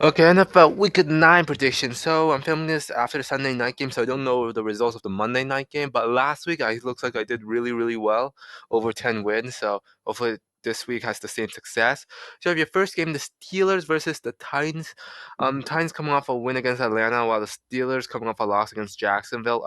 Okay, NFL Week 9 prediction. So I'm filming this after the Sunday night game, so I don't know the results of the Monday night game. But last week, I looks like I did really, really well, over 10 wins. So hopefully this week has the same success. So you have your first game, the Steelers versus the Titans. Titans coming off a win against Atlanta, while the Steelers coming off a loss against Jacksonville.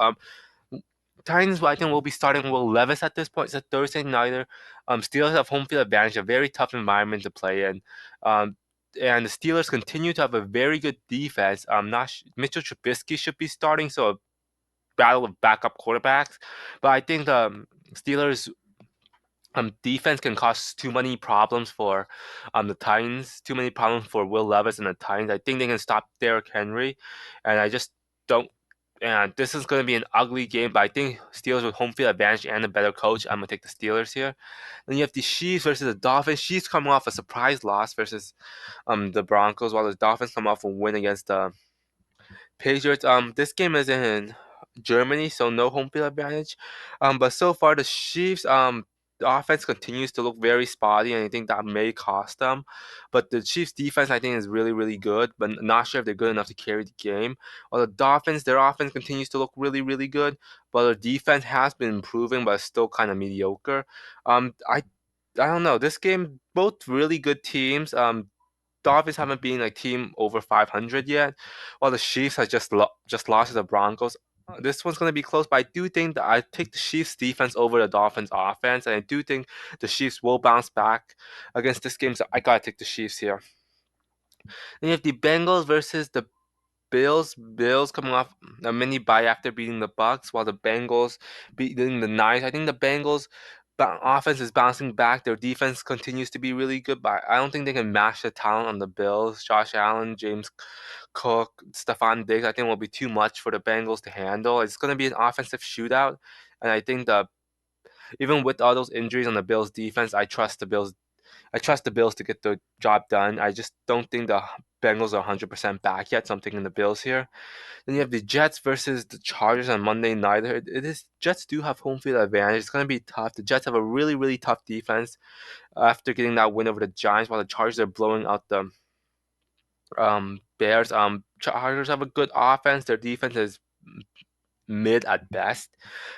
Titans, I think, will be starting Will Levis at this point. It's a Thursday nighter. Steelers have home field advantage, a very tough environment to play in. Um, and the Steelers continue to have a very good defense. Not Mitchell Trubisky should be starting, so a battle of backup quarterbacks. But I think the Steelers defense can cause too many problems for the Titans, too many problems for Will Levis and the Titans. I think they can stop Derrick Henry, and I just don't. And this is going to be an ugly game, but I think Steelers with home field advantage and a better coach. I'm going to take the Steelers here. Then you have the Chiefs versus the Dolphins. Chiefs coming off a surprise loss versus the Broncos, while the Dolphins come off a win against the Patriots. This game is in Germany, so no home field advantage. But so far the Chiefs the offense continues to look very spotty, and I think that may cost them. But the Chiefs defense I think is really really good, but not sure if they're good enough to carry the game. While the Dolphins, their offense continues to look really really good, but their defense has been improving, but still kind of mediocre. I don't know. This game, both really good teams. Dolphins haven't been like team over 500 yet, while the Chiefs has just lost to the Broncos. This one's gonna be close, but I do think that I take the Chiefs defense over the Dolphins offense, and I do think the Chiefs will bounce back against this game. So I gotta take the Chiefs here. Then you have the Bengals versus the Bills. Bills coming off a mini bye after beating the Bucks, while the Bengals beating the Niners. I think the Bengals offense is bouncing back. Their defense continues to be really good, but I don't think they can match the talent on the Bills. Josh Allen, James Cook, Stephon Diggs. I think will be too much for the Bengals to handle. It's going to be an offensive shootout, and I think the even with all those injuries on the Bills defense, I trust the Bills. I trust the Bills to get the job done. I just don't think the Bengals are 100% back yet, so I'm taking the Bills here. Then you have the Jets versus the Chargers on Monday night. It is Jets do have home field advantage. It's gonna be tough. The Jets have a really really tough defense after getting that win over the Giants, while the Chargers are blowing out the Bears. Chargers have a good offense. Their defense is mid at best.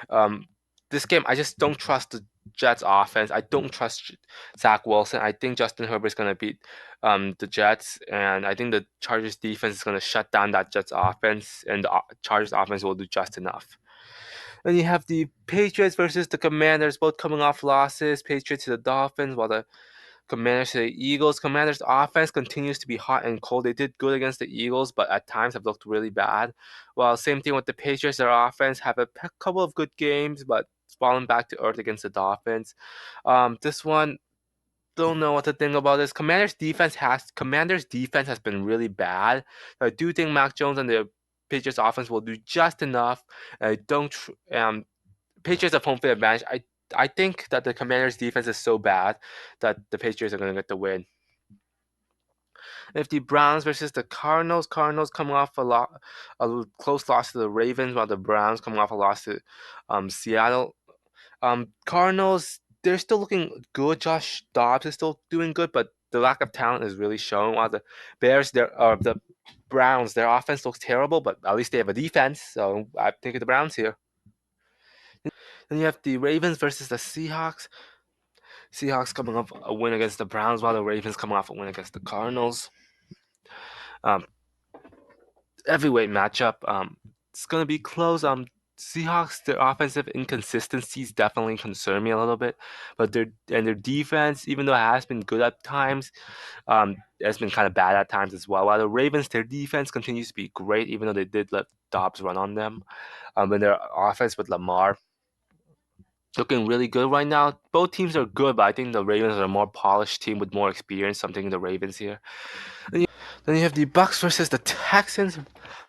Um, this game, I just don't trust the Jets offense. I don't trust Zach Wilson. I think Justin Herbert's gonna beat the Jets, and I think the Chargers defense is gonna shut down that Jets offense, and the Chargers offense will do just enough. Then you have the Patriots versus the Commanders, both coming off losses. Patriots to the Dolphins, while the Commanders to the Eagles. Commanders offense continues to be hot and cold. They did good against the Eagles, but at times have looked really bad. Well, same thing with the Patriots. Their offense have a couple of good games, but fallen back to earth against the Dolphins. This one, don't know what to think about this. Commanders defense has been really bad. I do think Mac Jones and the Patriots offense will do just enough. I don't. Patriots have home field advantage. I think that the Commanders' defense is so bad that the Patriots are going to get the win. If the Browns versus the Cardinals, Cardinals coming off a close loss to the Ravens, while the Browns coming off a loss to Seattle. Cardinals, they're still looking good. Josh Dobbs is still doing good, but the lack of talent is really showing. While the the Browns, their offense looks terrible, but at least they have a defense. So I think the Browns here. Then you have the Ravens versus the Seahawks. Seahawks coming off a win against the Browns, while the Ravens coming off a win against the Cardinals. Um, Heavyweight matchup. It's gonna be close. Seahawks, their offensive inconsistencies definitely concern me a little bit, but their defense, even though it has been good at times, has been kind of bad at times as well. While the Ravens, their defense continues to be great, even though they did let Dobbs run on them. And their offense with Lamar looking really good right now. Both teams are good, but I think the Ravens are a more polished team with more experience. So I'm taking the Ravens here. Then you have the Bucks versus the Texans,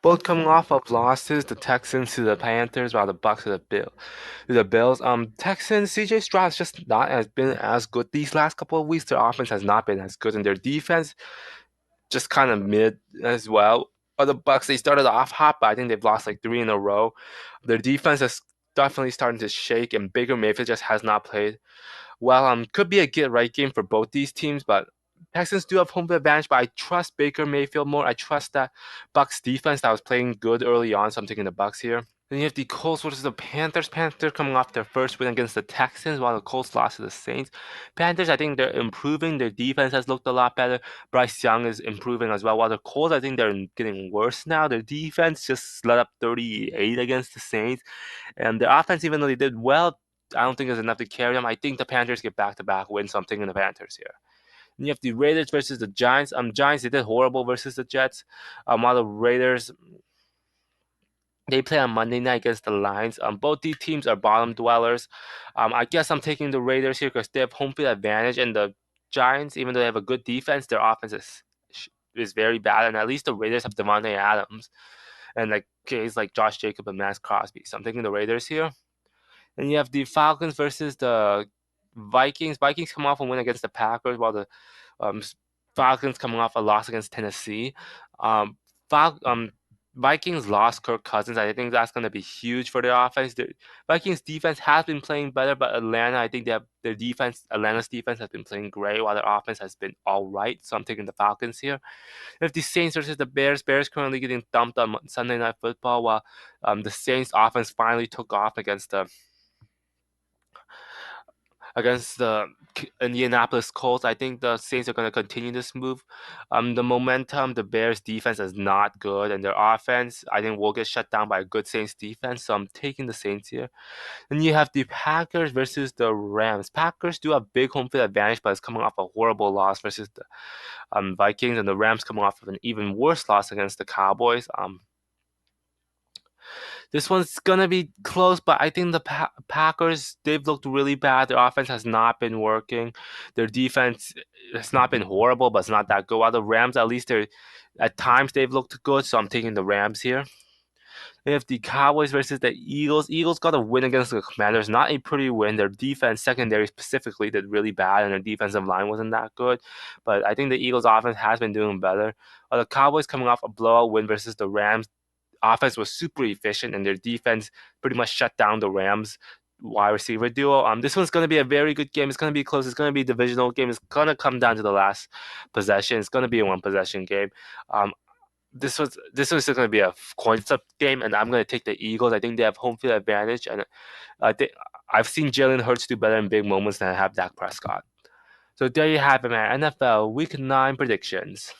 both coming off of losses. The Texans to the Panthers, while the Bucks to the Bills. Texans, CJ Stroud's just not as been as good these last couple of weeks. Their offense has not been as good, and their defense just kind of mid as well. The Bucks, they started off hot, but I think they've lost like three in a row. Their defense is definitely starting to shake, and Baker Mayfield just has not played well. Could be a get right game for both these teams, but Texans do have home field advantage, but I trust Baker Mayfield more. I trust that Bucks defense that was playing good early on, so I'm taking the Bucks here. Then you have the Colts versus the Panthers. Panthers coming off their first win against the Texans, while the Colts lost to the Saints. Panthers, I think they're improving. Their defense has looked a lot better. Bryce Young is improving as well. While the Colts, I think they're getting worse now. Their defense just let up 38 against the Saints, and their offense, even though they did well, I don't think there's enough to carry them. I think the Panthers get back-to-back wins, so I'm taking the Panthers here. And you have the Raiders versus the Giants. Giants, they did horrible versus the Jets. While the Raiders, they play on Monday night against the Lions. Both these teams are bottom dwellers. I guess I'm taking the Raiders here because they have home field advantage, and the Giants, even though they have a good defense, their offense is very bad. And at least the Raiders have Devontae Adams and like guys like Josh Jacob and Max Crosby. So I'm taking the Raiders here. And you have the Falcons versus the Vikings. Vikings come off a win against the Packers, while the um, Falcons coming off a loss against Tennessee. Um, Fal- um, Vikings lost Kirk Cousins. I think that's going to be huge for their offense. The Vikings defense has been playing better, but Atlanta, I think they have their defense. Atlanta's defense has been playing great, while their offense has been all right. So I'm taking the Falcons here. If the Saints versus the Bears, Bears currently getting dumped on Sunday Night Football, while the Saints offense finally took off against the Indianapolis Colts. I think the Saints are going to continue this move. The momentum, the Bears defense is not good, and their offense, I think, will get shut down by a good Saints defense. So I'm taking the Saints here. Then you have the Packers versus the Rams. Packers do have big home field advantage, but it's coming off a horrible loss versus the Vikings, and the Rams coming off of an even worse loss against the Cowboys. This one's gonna be close, but I think the Packers, they've looked really bad. Their offense has not been working. Their defense has not been horrible, but it's not that good. While the Rams, at least they're at times they've looked good, so I'm taking the Rams here. And if the Cowboys versus the Eagles, Eagles got a win against the Commanders. Not a pretty win. Their defense, secondary specifically, did really bad, and their defensive line wasn't that good. But I think the Eagles' offense has been doing better. The Cowboys coming off a blowout win versus the Rams, offense was super efficient, and their defense pretty much shut down the Rams wide receiver duo. This one's going to be a very good game. It's going to be close. It's going to be a divisional game. It's going to come down to the last possession. It's going to be a one possession game. Um, this one's going to be a coin flip game, and I'm going to take the Eagles. I think they have home field advantage, and I think I've seen Jalen Hurts do better in big moments than I have Dak Prescott. So there you have it, man. NFL Week 9 predictions.